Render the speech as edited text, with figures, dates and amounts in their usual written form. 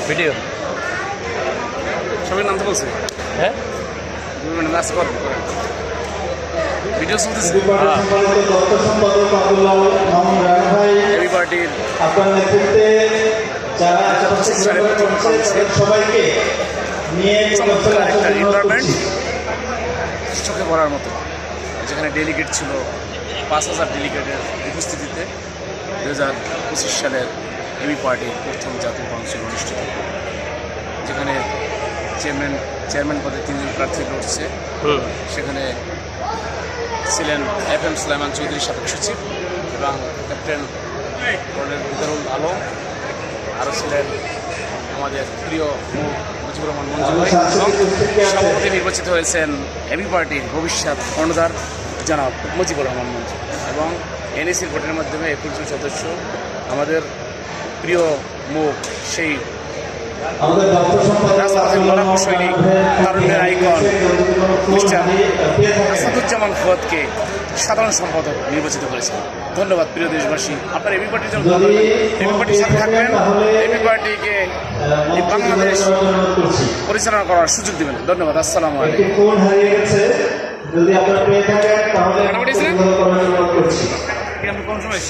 Video সবাই নামতে বলছে হ্যাঁ ভিডিও চলতেছে এবি পার্টির আপনার নেতৃত্বে যারা সবাইকে নিয়ে চমৎকার একটা এনভায়রনমেন্ট চোখে পড়ার মতো, যেখানে ডেলিগেট ছিল 5,000 ডেলিগেটের উপস্থিতিতে 2025 সালের এবি পার্টির প্রথম জাতীয় কাউন্সিল অনুষ্ঠিত, যেখানে চেয়ারম্যান পদে 3 জন প্রার্থী লড়ছে। সেখানে ছিলেন FM সুলাইমান চৌধুরী সাবেক সচিব এবং ক্যাপ্টেন কর্নেল দিদারুল আলম, আরও ছিলেন আমাদের প্রিয় মুজিবুর রহমান মঞ্জু ভাই, এবং সভাপতি নির্বাচিত হয়েছেন এবি পার্টির ভবিষ্যৎ কর্ণধার জনাব মুজিবুর রহমান মঞ্জু, এবং এনএসির ভোটের মাধ্যমে 21 জন সদস্য আমাদের প্রিয় মুখ সেই রাজপথের লড়াকু সৈনিক তারুণ্যের আইকন মিস্টার আসাদুজ্জামান ফুয়াদকে সাধারণ সম্পাদক নির্বাচিত করেছেন। ধন্যবাদ প্রিয় দেশবাসী, আপনার এবি পার্টির জন্য এবি পার্টির সাথে থাকবেন, এবি পার্টিকে বাংলাদেশ পরিচালনা করার সুযোগ দেবেন। ধন্যবাদ। আসসালামু আলাইকুম। আপনি কোন সময়